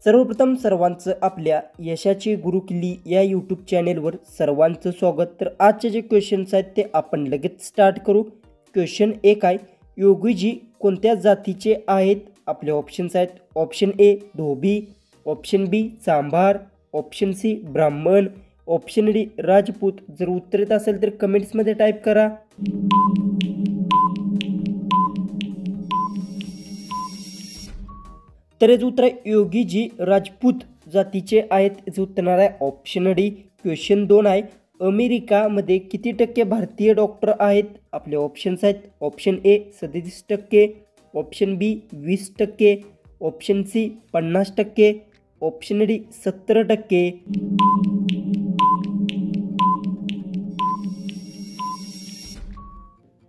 सर्वप्रथम सर्वांचं आपल्या यशाची गुरुकिल्ली या यूट्यूब चॅनेलवर सर्वांचं स्वागत। तर आजचे जे क्वेश्चन्स आहेत ते आपण लगेच स्टार्ट करू। क्वेश्चन 1 आहे, योगीजी कोणत्या जातीचे आहेत? आपले ऑप्शन्स आहेत ऑप्शन ए धोबी, ऑप्शन बी चांभार, ऑप्शन सी ब्राह्मण, ऑप्शन डी राजपूत। जर उत्तर येत असेल तर कमेंट्समध्ये टाईप करा। तर याचं उत्तर योगीजी राजपूत जातीचे आहेत। याचं उत्तर आहे ऑप्शन डी। क्वेश्चन 2 आहे, अमेरिकामध्ये किती टक्के भारतीय डॉक्टर आहेत? आपले ऑप्शन्स आहेत option A 37%, option B 20%, option C 50%, option D 70%।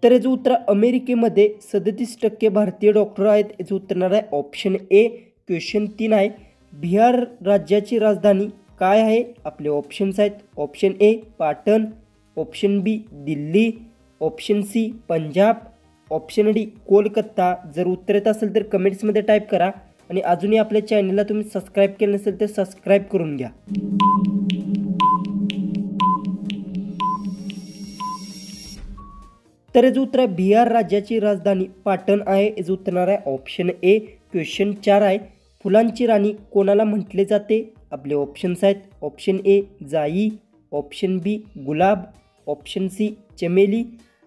तर याचं उत्तर अमेरिकेमध्ये 37% भारतीय डॉक्टर आहेत। याचं उत्तर आहे ऑप्शन ए। क्वेश्चन 3 आहे, बिहार राज्याची राजधानी काय आहे? आपले ऑप्शन्स आहेत option A Patan, option B Delhi, option C Punjab, option D Kolkata. जर उत्तर येत असेल तर कमेंट्समध्ये टाईप करा आणि अजूनही आपल्या चॅनलला तुम्ही सबस्क्राईब केलं नसेल तर सबस्क्राईब करून घ्या। तर याचं उत्तर बिहार राज्याची राजधानी पाटण आहे। याचं उत्तर आहे ऑप्शन ए। क्वेश्चन 4 आहे, फुलांची राणी कोणाला म्हटले जाते? आपले ऑप्शन्स आहेत ऑप्शन ए जाई, ऑप्शन बी गुलाब, ऑप्शन सी चमेली,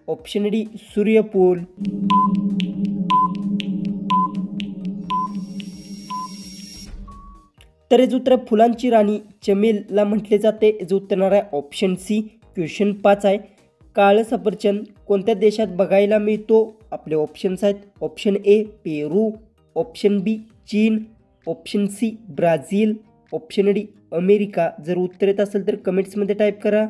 ऑप्शन डी सूर्यफूल। तर याचं उत्तर फुलांची राणी चमेलला म्हटले जाते। याचं उत्तर आहे ऑप्शन सी। क्वेश्चन 5 आहे, काळं सफरचंद कोणत्या देशात बघायला मिळतो? आपले ऑप्शन्स आहेत ऑप्शन ए पेरू, ऑप्शन बी चीन, option C Brazil, option D America. जर उत्तर येत असेल तर कमेंट्समध्ये टाईप करा।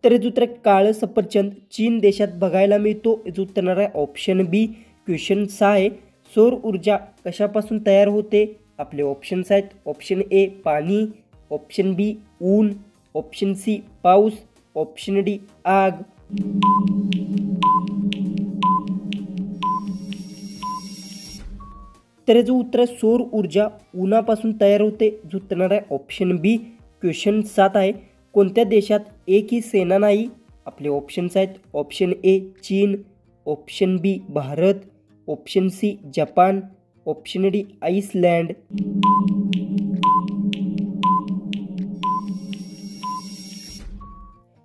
तर याचं उत्तर काळं सफरचंद चीन देशात बघायला मिळतो। याचं उत्तर आहे ऑप्शन बी। क्वेश्चन 6 आहे, सौर ऊर्जा कशापासून तयार होते? आपले ऑप्शन्स आहेत ऑप्शन ए पाणी, ऑप्शन बी ऊन, ऑप्शन सी पाऊस, ऑप्शन डी आग। तर याचं उत्तर सौर ऊर्जा उन्हापासून तयार होते। उत्तर आहे ऑप्शन बी। क्वेश्चन 7 आहे, कोणत्या देशात एकही सेना नाही? आपले ऑप्शन्स आहेत ऑप्शन ए चीन, option B Bharat, option C जपान, ऑप्शन डी आइसलँड।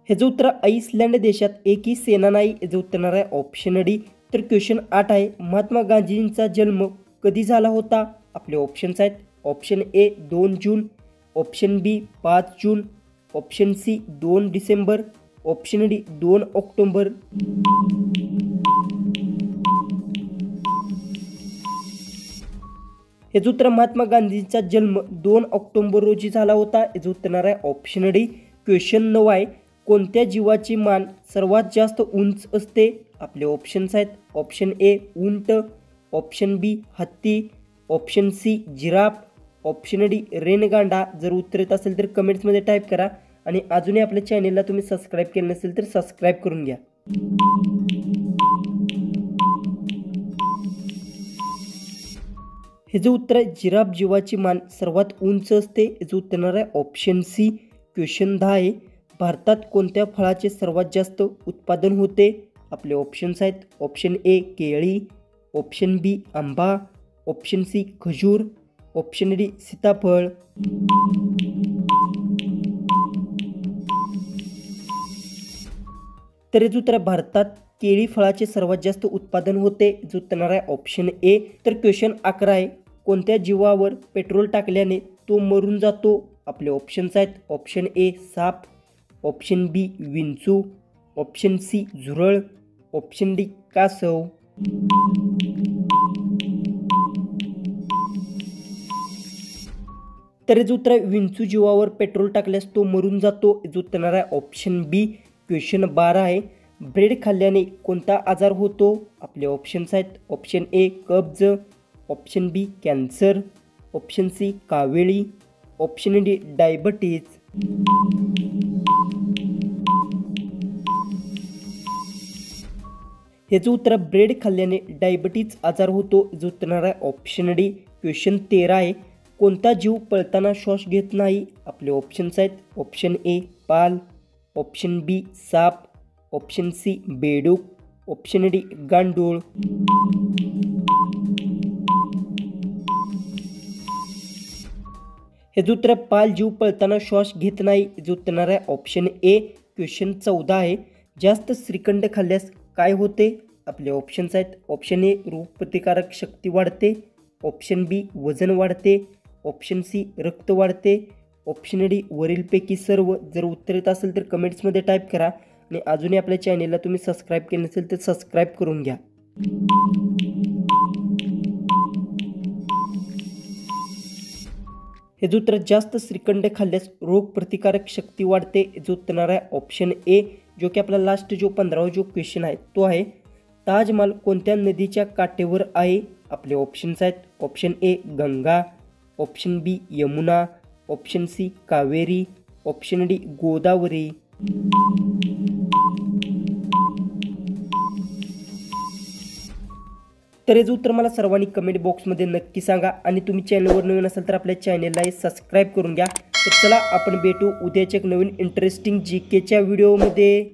ह्याचं उत्तर आइसलँड देशात एकही सेना नाही। याचं उत्तर आहे ऑप्शन डी। तर क्वेश्चन 8 आहे, महात्मा गांधींचा जन्म कधी झाला होता? आपले ऑप्शन्स आहेत option A 2 June, option B 5 June, option C 2 December, option D 2 October. याचं उत्तर महात्मा गांधींचा जन्म 2 ऑक्टोबर रोजी झाला होता। याचं उत्तर आहे ऑप्शन डी। क्वेश्चन 9 आहे, कोणत्या जीवाची मान सर्वात जास्त उंच असते? आपले ऑप्शन्स आहेत ऑप्शन ए उंट, ऑप्शन बी हत्ती, option C giraffe, option D रेनगांडा। जर उत्तर येत असेल तर कमेंट्समध्ये टाईप करा आणि अजूनही आपल्या चॅनेलला तुम्ही सबस्क्राईब केलं नसेल तर सबस्क्राईब करून घ्या। हे जे उत्तर आहे जिराफ जीवाची मान सर्वात उंच असते। याचं उत्तर आहे ऑप्शन सी। क्वेश्चन 10 आहे, भारतात कोणत्या फळाचे सर्वात जास्त उत्पादन होते? आपले ऑप्शन्स आहेत ऑप्शन ए केळी, ऑप्शन बी आंबा, ऑप्शन सी खजूर, ऑप्शन डी सीताफळ। तर याचं उत्तर भारतात केळी फळाचे सर्वात जास्त उत्पादन होते। याचं उत्तर आहे ऑप्शन ए। तर क्वेश्चन 11 आहे, कोणत्या जीवावर पेट्रोल टाकल्याने तो मरून जातो? आपले ऑप्शन्स आहेत ऑप्शन ए साप, ऑप्शन बी विंचू, ऑप्शन सी झुरळ, ऑप्शन डी कासव। तर याचं उत्तर विंचू जीवावर पेट्रोल टाकल्यास तो मरून जातो। याचं उत्तर आहे ऑप्शन बी। क्वेश्चन 12 आहे, ब्रेड खाल्ल्याने कोणता आजार होतो? आपले ऑप्शन्स आहेत ऑप्शन ए कब्ज, option B cancer, option C कावेळी, ऑप्शन डी डायबिटीज। ह्याचं उत्तर ब्रेड खाल्ल्याने डायबिटीज आजार होतो. जो उत्तर आहे ऑप्शन डी. क्वेश्चन 13 आहे. कोणता जीव पळताना श्वास घेत नाही? आपले ऑप्शन्स आहेत. ऑप्शन ए पाल, ऑप्शन बी साप, ऑप्शन सी बेडूक, ऑप्शन डी गांडूळ. हे जो उत्तर पाल जीव पळताना श्वास घेत नाही. जो उत्तर आहे ऑप्शन ए. क्वेश्चन 14 आहे. जास्त श्रीखंड खाल्ल्यास काय होते? आपले ऑप्शन्स आहेत. ऑप्शन ए रोगप्रतिकारक शक्ती वाढते, ऑप्शन बी वजन वाढते, ऑप्शन सी रक्त वाढते, ऑप्शन डी वरीलपैकी सर्व. जर उत्तर येत असेल तर कमेंट्समध्ये टाईप करा आणि अजूनही आपल्या चॅनेलला तुम्ही सबस्क्राईब केले नसेल तर सबस्क्राईब करून घ्या. हे जो उत्तर जास्त श्रीखंड खाल्ल्यास रोगप्रतिकारक शक्ती वाढते. जो उत्तर आहे ऑप्शन ए. जो की आपला लास्ट जो 15वा जो क्वेश्चन आहे तो आहे. ताजमहाल कोणत्या नदीच्या काठेवर आहे? आपले ऑप्शन्स आहेत. Option A Ganga, option B Yamuna, option C Kaveri, option D Godavari. तर याचं उत्तर मला सर्वांनी कमेंट बॉक्समध्ये नक्की सांगा आणि तुम्ही चॅनलवर नवीन असाल तर आपल्या चॅनलला सबस्क्राईब करून घ्या. तर चला आपण भेटू उद्याच्या एक नवीन इंटरेस्टिंग GKच्या व्हिडिओमध्ये.